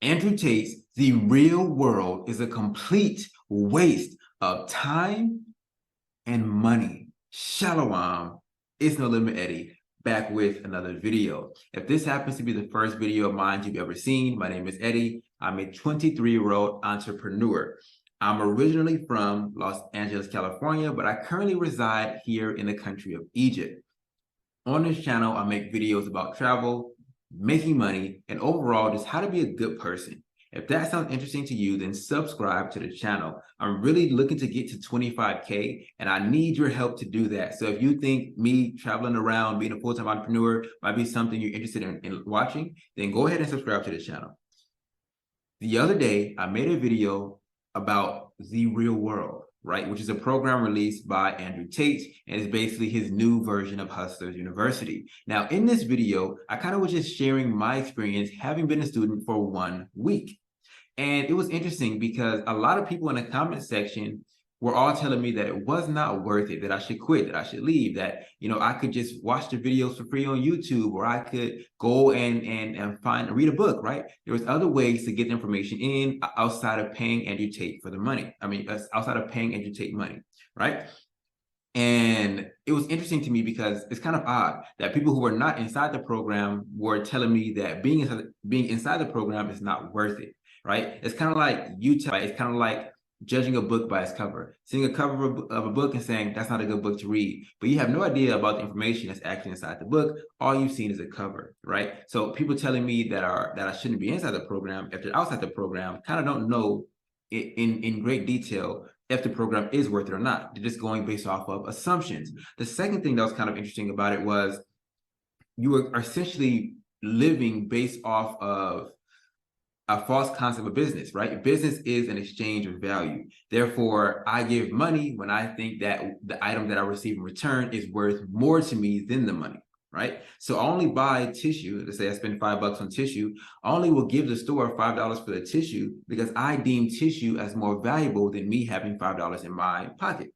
Andrew Tate's The Real World is a complete waste of time and money. Shalom, it's No Limit Eddie, back with another video. If this happens to be the first video of mine you've ever seen, my name is Eddie. I'm a 23-year-old entrepreneur. I'm originally from Los Angeles, California, but I currently reside here in the country of Egypt. On this channel, I make videos about travel, making money, and overall just how to be a good person. If that sounds interesting to you, then subscribe to the channel. I'm really looking to get to 25K, and I need your help to do that. So if you think me traveling around, being a full-time entrepreneur might be something you're interested in watching, then go ahead and subscribe to the channel. The other day, I made a video about The Real World, right? Which is a program released by Andrew Tate, and it's basically his new version of Hustlers University. Now, in this video, I kind of was just sharing my experience having been a student for 1 week. And it was interesting because a lot of people in the comment section were all telling me that it was not worth it, that I should quit, that I should leave, that, I could just watch the videos for free on YouTube, or I could go and read a book, right? There was other ways to get the information in outside of paying Andrew Tate for the money. Outside of paying Andrew Tate money, right? And it was interesting to me because it's kind of odd that people who were not inside the program were telling me that being inside the program is not worth it, right? It's kind of like it's kind of like judging a book by its cover, seeing a cover of a book and saying that's not a good book to read, but you have no idea about the information that's actually inside the book. All you've seen is a cover, right? So people telling me that I shouldn't be inside the program if they're outside the program kind of don't know in great detail if the program is worth it or not. They're just going based off of assumptions. The second thing that was kind of interesting about it was you are essentially living based off of a false concept of business, right? Business is an exchange of value. Therefore, I give money when I think that the item that I receive in return is worth more to me than the money, right? So I only buy tissue. Let's say I spend $5 on tissue. I only will give the store $5 for the tissue because I deem tissue as more valuable than me having $5 in my pocket.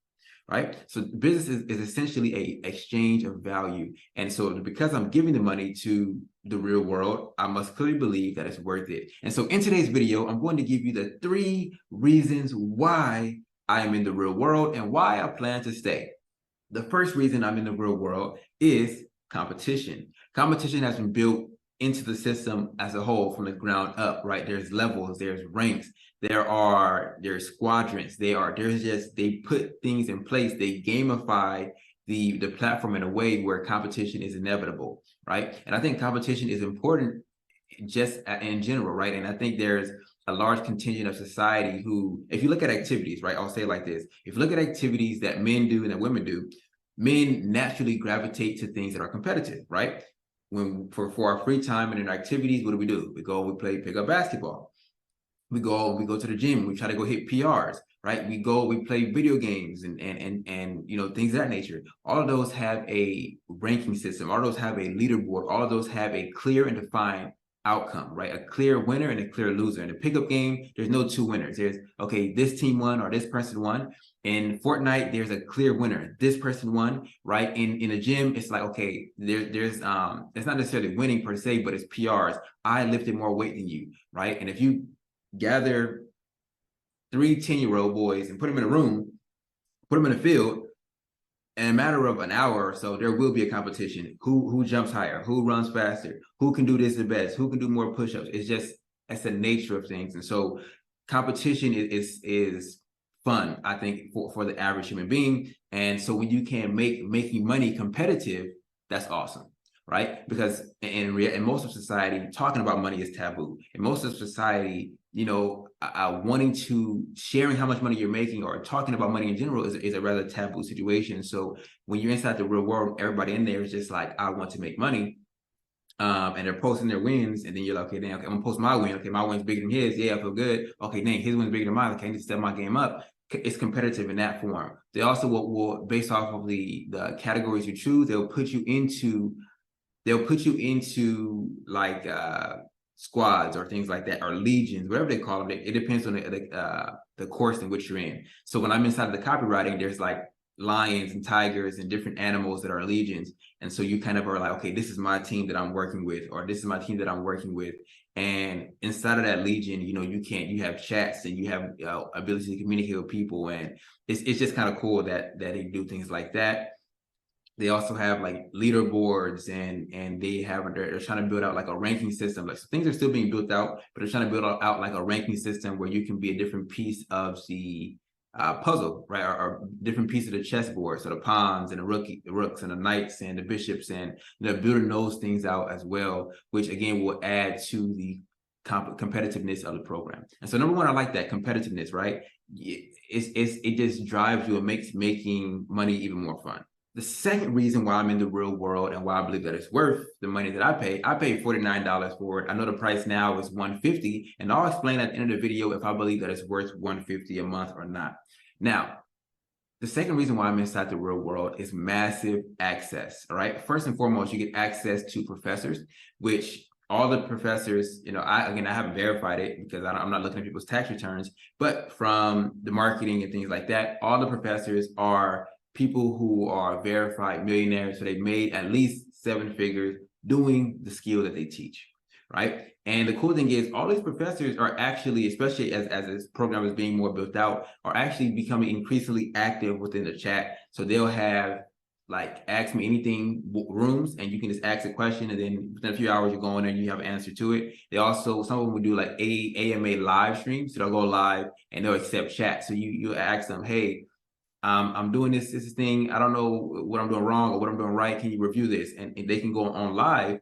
Right? So business is essentially a exchange of value. And so because I'm giving the money to the real world, I must clearly believe that it's worth it. And so in today's video, I'm going to give you the 3 reasons why I am in the real world and why I plan to stay. The first reason I'm in the real world is competition. Competition has been built into the system as a whole from the ground up, right? There's levels, there's ranks, there's squadrons, they put things in place, they gamify the platform in a way where competition is inevitable, right? And I think competition is important just in general, right? And I think there's a large contingent of society who, if you look at activities, right, I'll say it like this: if you look at activities that men do and that women do, men naturally gravitate to things that are competitive, right? When for our free time and in activities, what do? We go, we play pickup basketball. We go to the gym. We try to go hit PRs, right? We play video games and things of that nature. All of those have a ranking system. All of those have a leaderboard. All of those have a clear and defined outcome, right? A clear winner and a clear loser. In a pickup game, there's no 2 winners. There's, okay, this team won or this person won. In Fortnite, there's a clear winner. This person won, right? In a gym, it's like, okay, there's it's not necessarily winning per se, but it's PRs. I lifted more weight than you, right? And if you gather 3 10-year-old boys and put them in a room, put them in a field, in a matter of an hour or so, there will be a competition. Who jumps higher? Who runs faster? Who can do this the best? Who can do more push-ups? It's the nature of things. And so competition is fun, I think, for the average human being. And so when you can making money competitive, that's awesome, right? Because in most of society, talking about money is taboo. In most of society, sharing how much money you're making or talking about money in general is a rather taboo situation. So when you're inside the real world, everybody in there is just like, I want to make money. And they're posting their wins, and then you're like, okay, damn, okay, I'm gonna post my win. Okay, my win's bigger than his. Yeah, I feel good. Okay, dang, his win's bigger than mine. Okay, I need to step my game up. It's competitive in that form. They also will based off of the categories you choose, they'll put you into like squads or things like that, or legions, whatever they call them. It depends on the course in which you're in. So when I'm inside of the copywriting, there's like lions and tigers and different animals that are legions. And so you kind of are like, okay, this is my team that I'm working with, or this is my team that I'm working with. And inside of that legion, you know, you have chats and you have ability to communicate with people, and it's just kind of cool that they do things like that. They also have like leaderboards, and they're trying to build out like a ranking system. Like, so things are still being built out, but they're trying to build out like a ranking system where you can be a different piece of the puzzle, right? Or different piece of the chessboard. So the pawns and the rooks and the knights and the bishops, and they're building those things out as well, which again will add to the competitiveness of the program. And so number one, I like that competitiveness, right? It just drives you and makes making money even more fun. The second reason why I'm in the real world and why I believe that it's worth the money that I paid $49 for it. I know the price now is $150, and I'll explain at the end of the video if I believe that it's worth $150 a month or not. Now, the second reason why I'm inside the real world is massive access. All right. First and foremost, you get access to professors, which all the professors, you know, I haven't verified it because I'm not looking at people's tax returns, but from the marketing and things like that, all the professors are people who are verified millionaires. So they made at least 7 figures doing the skill that they teach, right? And the cool thing is all these professors are actually, especially as this program is being more built out, are actually becoming increasingly active within the chat. So they'll have like ask me anything rooms, and you can just ask a question, and then within a few hours you're going there and you have an answer to it. They also, some of them will do like AMA live streams. So they'll go live and they'll accept chat. So you ask them, hey, I'm doing this thing. I don't know what I'm doing wrong or what I'm doing right. Can you review this? And they can go on live,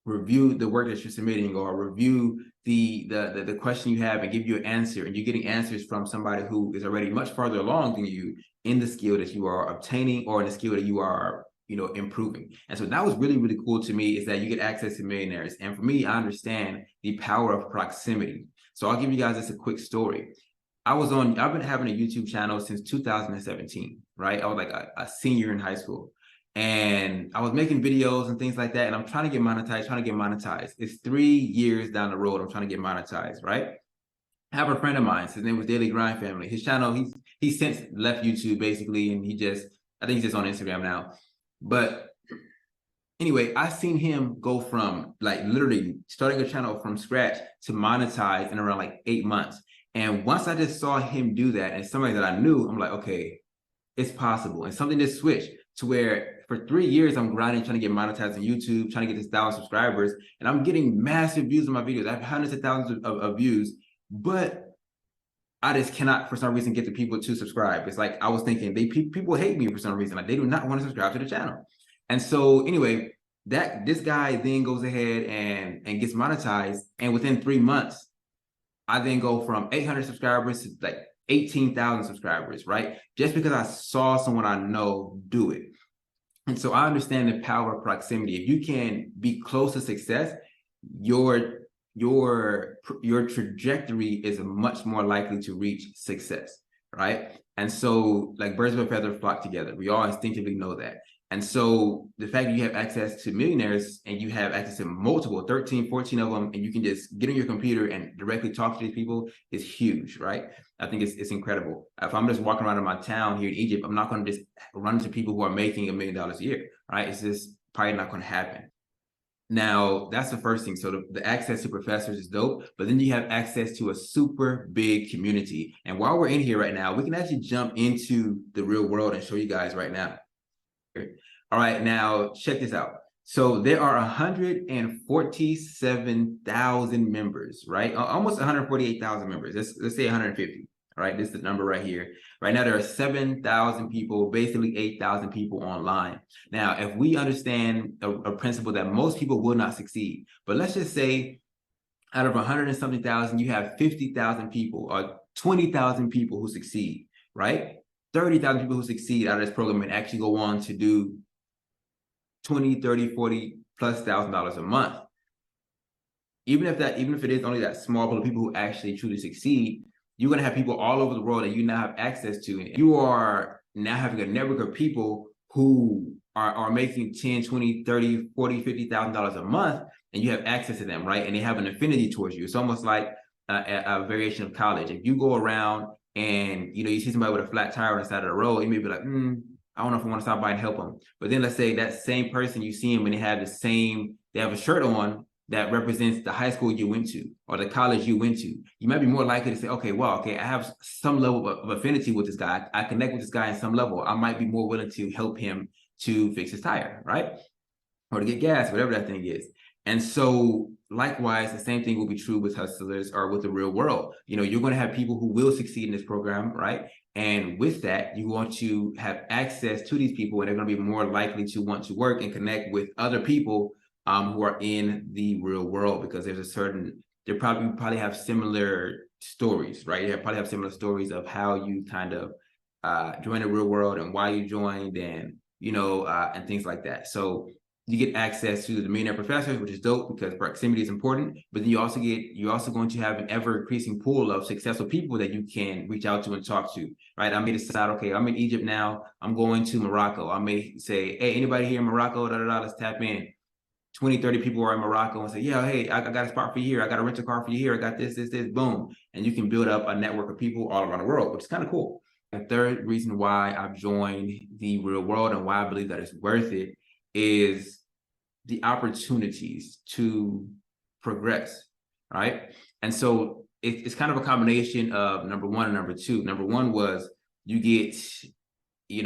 review the work that you're submitting, or review the question you have and give you an answer. And you're getting answers from somebody who is already much farther along than you in the skill that you are obtaining or in the skill that you are, you know, improving. And so that was really, really cool to me, is that you get access to millionaires. And for me, I understand the power of proximity. So I'll give you guys just a quick story. I've been having a YouTube channel since 2017, right? I was like a senior in high school, and I was making videos and things like that. And I'm trying to get monetized. It's 3 years down the road. I'm trying to get monetized, right? I have a friend of mine. His name was Daily Grind Family. His channel, he's since left YouTube basically. And I think he's just on Instagram now. But anyway, I seen him go from like literally starting a channel from scratch to monetize in around like 8 months. And once I just saw him do that, and somebody that I knew, I'm like, okay, it's possible. And something just switched to where for 3 years, I'm grinding, trying to get monetized on YouTube, trying to get this 1,000 subscribers, and I'm getting massive views on my videos. I have hundreds of thousands of views, but I just cannot, for some reason, get the people to subscribe. It's like I was thinking, people hate me for some reason. Like they do not want to subscribe to the channel. And so anyway, this guy then goes ahead and gets monetized, and within 3 months, I then go from 800 subscribers to like 18,000 subscribers, right? Just because I saw someone I know do it. And so I understand the power of proximity. If you can be close to success, your trajectory is much more likely to reach success, right? And so like birds of a feather flock together. We all instinctively know that. And so the fact that you have access to millionaires and you have access to multiple 13, 14 of them, and you can just get on your computer and directly talk to these people is huge, right? I think it's incredible. If I'm just walking around in my town here in Egypt, I'm not going to just run into people who are making $1 million a year, right? It's just probably not going to happen. Now, that's the first thing. So the access to professors is dope, but then you have access to a super big community. And while we're in here right now, we can actually jump into the real world and show you guys right now. All right, now check this out. So there are 147,000 members, right? Almost 148,000 members. Let's say 150. All right, this is the number right here. Right now, there are 7,000 people, basically 8,000 people online. Now, if we understand a principle that most people will not succeed, but let's just say out of 100 and something thousand, you have 50,000 people or 20,000 people who succeed, right? 30,000 people who succeed out of this program and actually go on to do 20, 30, 40 plus $1,000 a month. Even if it is only that small pool of people who actually truly succeed, you're going to have people all over the world that you now have access to. You are now having a network of people who are making 10, 20, 30, 40, $50,000 a month, and you have access to them, right? And they have an affinity towards you. It's almost like a variation of college. If you go around and you see somebody with a flat tire on the side of the road, you may be like, I don't know if I want to stop by and help them. But then let's say that same person, you see them and they have a shirt on that represents the high school you went to or the college you went to, you might be more likely to say, okay, well, okay, I have some level of affinity with this guy. I connect with this guy in some level. I might be more willing to help him to fix his tire, right? Or to get gas, whatever that thing is. And so likewise, the same thing will be true with hustlers or with the real world. You know, you're going to have people who will succeed in this program, right? And with that, you want to have access to these people, and they're going to be more likely to want to work and connect with other people who are in the real world, because there's a certain, they probably have similar stories, right? You probably have similar stories of how you kind of join the real world and why you joined, and you know, and things like that. So you get access to the millionaire professors, which is dope because proximity is important. But then you're also going to have an ever increasing pool of successful people that you can reach out to and talk to, right? I may decide, okay, I'm in Egypt now, I'm going to Morocco. I may say, hey, anybody here in Morocco? Let's tap in. 20, 30 people are in Morocco and say, yeah, hey, I got a spot for you here. I got a rental car for you here. I got this, boom. And you can build up a network of people all around the world, which is kind of cool. The third reason why I've joined the real world and why I believe that it's worth it is the opportunities to progress, right? And so it's kind of a combination of number one and number two. Number one was you get, you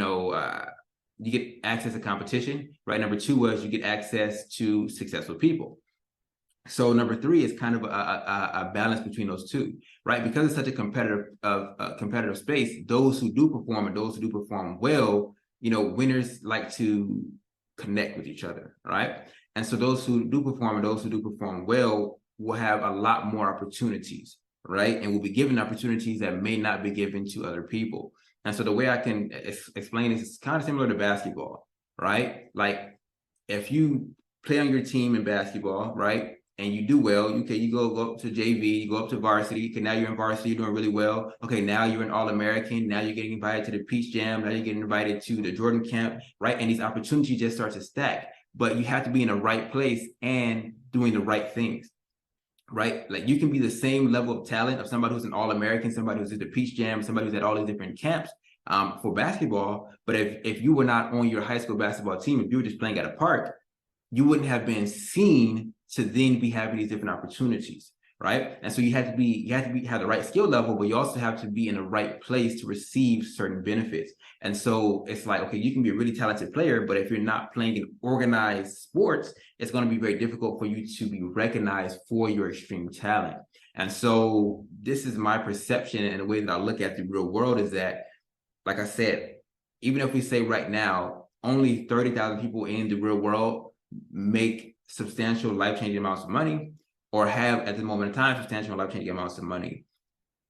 get access to competition, right? Number two was you get access to successful people. So number three is kind of a balance between those two, right? Because it's such a competitive space, those who do perform and those who do perform well, you know, winners like to connect with each other, right? And so those who do perform and those who do perform well will have a lot more opportunities, right? And will be given opportunities that may not be given to other people. And so the way I can explain this is kind of similar to basketball, right? Like if you play on your team in basketball, right? And you do well, okay, you go up to JV, you go up to varsity. Okay, now you're in varsity, you're doing really well. Okay, now you're an All-American. Now you're getting invited to the Peach Jam. Now you're getting invited to the Jordan Camp, right? And these opportunities just start to stack. But you have to be in the right place and doing the right things, right? Like you can be the same level of talent of somebody who's an All-American, somebody who's at the Peach Jam, somebody who's at all these different camps for basketball. But if you were not on your high school basketball team, if you were just playing at a park, you wouldn't have been seen to then be having these different opportunities, right? And so you have to have the right skill level, but you also have to be in the right place to receive certain benefits. And so it's like, okay, you can be a really talented player, but if you're not playing in organized sports, it's going to be very difficult for you to be recognized for your extreme talent. And so this is my perception, and the way that I look at the real world is that, like I said, even if we say right now, only 30,000 people in the real world make substantial life-changing amounts of money, or have at the moment in time substantial life-changing amounts of money.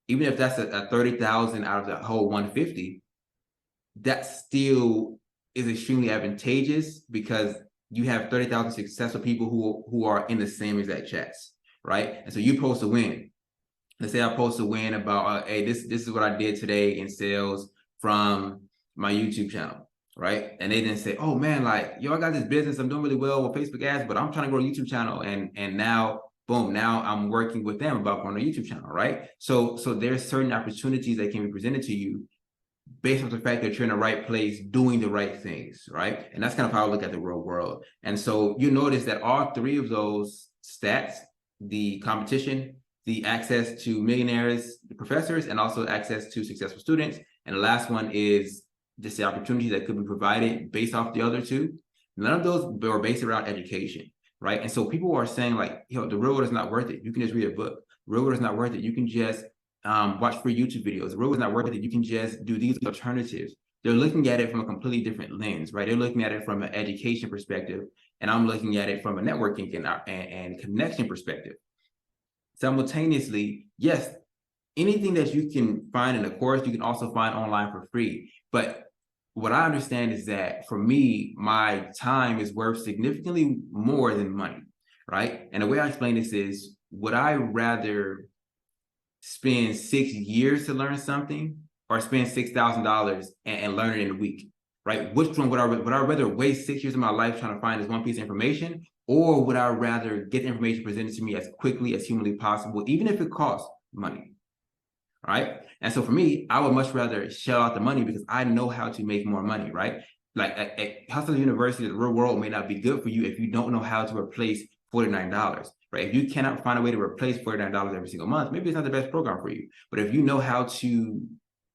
Even if that's a 30,000 out of the whole 150, that still is extremely advantageous because you have 30,000 successful people who are in the same exact chats, right? And so you post a win. Let's say I post a win about, hey, this is what I did today in sales from my YouTube channel. Right. And they didn't say, oh man, like, yo, I got this business, I'm doing really well with Facebook ads, but I'm trying to grow a YouTube channel. And now, boom, now I'm working with them about growing a YouTube channel. Right. So there's certain opportunities that can be presented to you based on the fact that you're in the right place, doing the right things. Right. And that's kind of how I look at the real world. And so you notice that all three of those stats, the competition, the access to millionaires, the professors, and also access to successful students. And the last one is just the opportunities that could be provided based off the other two. None of those were based around education, right? And so people are saying like, yo, the real world is not worth it. You can just read a book. The real world is not worth it. You can just watch free YouTube videos. The real world is not worth it. You can just do these alternatives. They're looking at it from a completely different lens, right? They're looking at it from an education perspective, and I'm looking at it from a networking and connection perspective. Simultaneously, yes, anything that you can find in a course, you can also find online for free. But what I understand is that for me, my time is worth significantly more than money, right? And the way I explain this is, would I rather spend 6 years to learn something or spend $6,000 and learn it in a week, right? Which one would I rather waste 6 years of my life trying to find this one piece of information, or would I rather get the information presented to me as quickly as humanly possible, even if it costs money? Right. And so for me, I would much rather shell out the money because I know how to make more money. Right. Like at Hustle University, the real world may not be good for you if you don't know how to replace $49. right? If you cannot find a way to replace $49 every single month, maybe it's not the best program for you. But if you know how to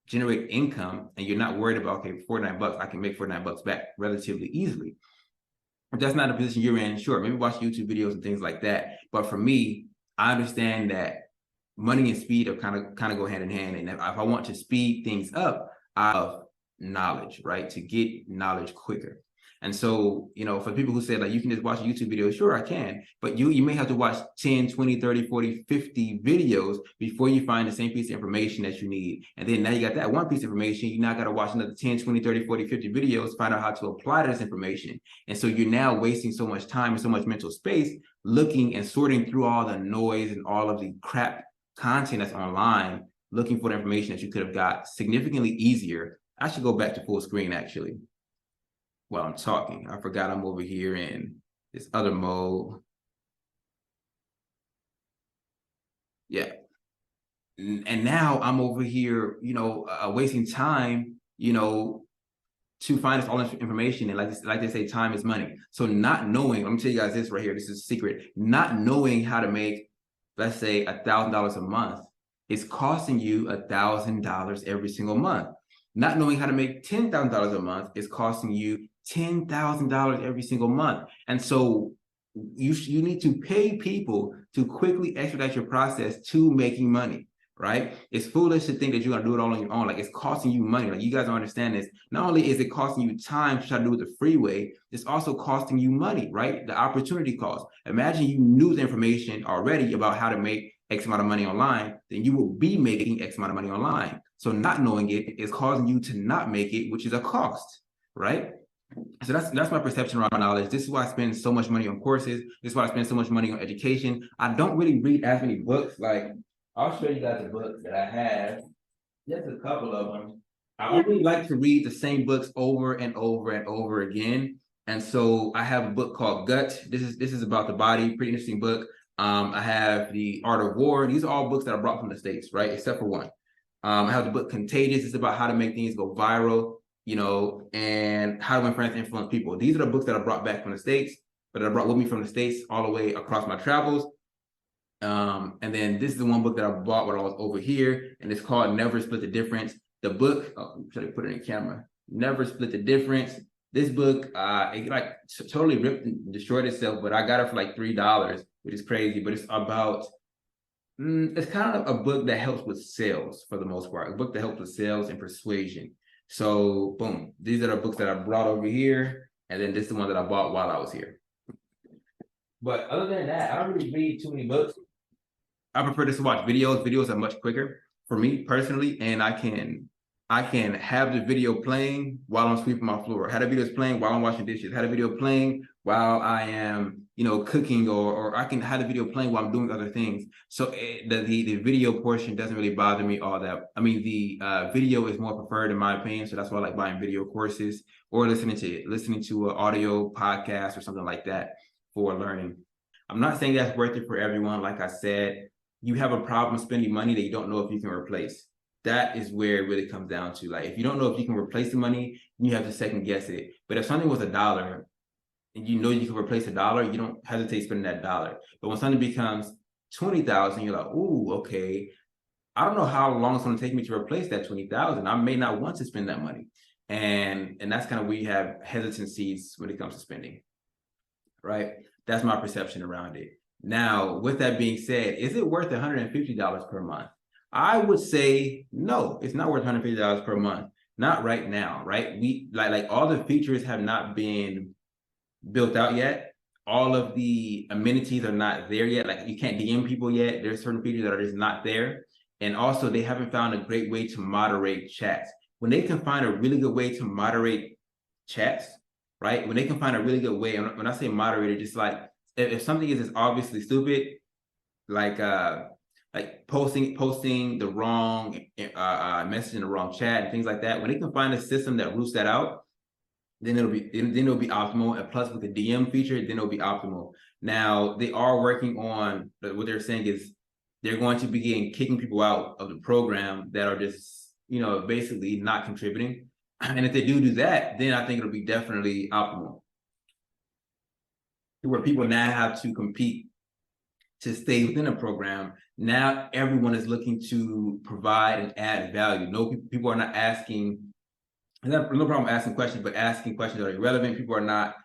generate income and you're not worried about, okay, 49 bucks, I can make 49 bucks back relatively easily. If that's not the position you're in, sure, maybe watch YouTube videos and things like that. But for me, I understand that money and speed are kind of go hand in hand. And if I want to speed things up, I have knowledge, right? To get knowledge quicker. And so, for people who say like, you can just watch a YouTube video, sure, I can, but you may have to watch 10, 20, 30, 40, 50 videos before you find the same piece of information that you need. And then now you got that one piece of information, you now got to watch another 10, 20, 30, 40, 50 videos, to find out how to apply this information. And so you're now wasting so much time and so much mental space looking and sorting through all the noise and all of the crap content that's online, looking for the information that you could have got significantly easier. I should go back to full screen actually while I'm talking. I forgot I'm over here in this other mode. Yeah. And now I'm over here, wasting time, to find this all this information. And like they say, time is money. So not knowing, let me tell you guys this right here, this is a secret, not knowing how to make, let's say, $1,000 a month is costing you $1,000 every single month. Not knowing how to make $10,000 a month is costing you $10,000 every single month. And so you need to pay people to quickly expedite your process to making money, right? It's foolish to think that you're going to do it all on your own. Like, it's costing you money. Like, you guys don't understand this. Not only is it costing you time to try to do it the free way, it's also costing you money, right? The opportunity cost. Imagine you knew the information already about how to make X amount of money online, then you will be making X amount of money online. So not knowing it is causing you to not make it, which is a cost, right? So that's my perception around knowledge. This is why I spend so much money on courses. This is why I spend so much money on education. I don't really read as many books. Like, I'll show you guys the books that I have. Just a couple of them. I only like to read the same books over and over and over again. And so I have a book called Gut. This is about the body, pretty interesting book. I have The Art of War. These are all books that I brought from the States, right? Except for one. I have the book Contagious. It's about how to make things go viral, and how to influence people. These are the books that I brought back from the States, but I brought with me from the States all the way across my travels. And then this is the one book that I bought when I was over here, and it's called Never Split the Difference. The book, should I put it in camera? Never Split the Difference. This book, it totally ripped and destroyed itself, but I got it for like $3, which is crazy. But it's about, it's kind of a book that helps with sales for the most part, a book that helps with sales and persuasion. So boom, these are the books that I brought over here, and then this is the one that I bought while I was here. But other than that, I don't really read too many books. I prefer just to watch videos. Videos are much quicker for me personally, and I can have the video playing while I'm sweeping my floor. Have the videos playing while I'm washing dishes. Have the video playing while I am, cooking, or I can have the video playing while I'm doing other things. So the video portion doesn't really bother me all that. I mean, the video is more preferred in my opinion. So that's why I like buying video courses or listening to an audio podcast or something like that for learning. I'm not saying that's worth it for everyone. Like I said, you have a problem spending money that you don't know if you can replace. That is where it really comes down to. Like, if you don't know if you can replace the money, you have to second guess it. But if something was $1 and you know you can replace $1, you don't hesitate spending that $1. But when something becomes 20,000, you're like, ooh, okay, I don't know how long it's going to take me to replace that 20,000. I may not want to spend that money. And that's kind of where you have hesitancies when it comes to spending, right? That's my perception around it. Now, with that being said, is it worth $150 per month? I would say no, it's not worth $150 per month. Not right now, right? We like all the features have not been built out yet. All of the amenities are not there yet. Like, you can't DM people yet. There's certain features that are just not there. And also, they haven't found a great way to moderate chats. When they can find a really good way to moderate chats, right? When they can find a really good way, and when I say moderated, just like if something is obviously stupid, like posting the wrong message in the wrong chat and things like that, when they can find a system that roots that out, then it'll be optimal. And plus, with the DM feature, then it'll be optimal. Now, they are working on what they're saying is they're going to begin kicking people out of the program that are just basically not contributing. And if they do that, then I think it'll be definitely optimal, where people now have to compete to stay within a program. Now everyone is looking to provide and add value. No, people are not asking, no problem asking questions, but asking questions that are irrelevant. People are not,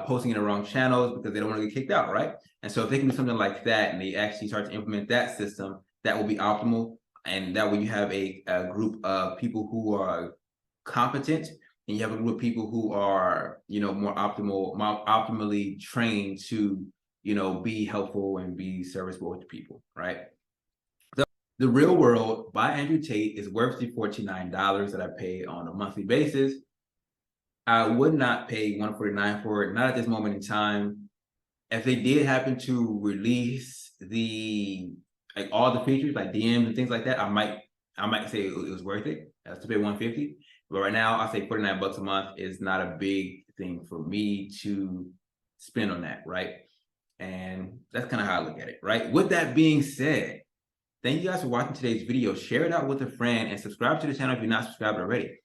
posting in the wrong channels because they don't want to get kicked out, right? And so if they can do something like that and they actually start to implement that system, that will be optimal. And that way you have a group of people who are competent, and you have a group of people who are, more optimally trained to, be helpful and be serviceable to people, right? So The Real World by Andrew Tate is worth the $49 that I pay on a monthly basis. I would not pay $149 for it, not at this moment in time. If they did happen to release all the features like DMs and things like that, I might say it was worth it. That's to pay $150. But right now, I say $49 a month is not a big thing for me to spend on that, right? And that's kind of how I look at it, right? With that being said, thank you guys for watching today's video. Share it out with a friend and subscribe to the channel if you're not subscribed already.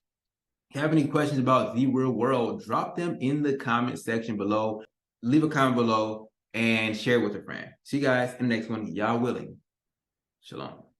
If you have any questions about The Real World, drop them in the comment section below. Leave a comment below and share it with a friend. See you guys in the next one. Y'all willing. Shalom.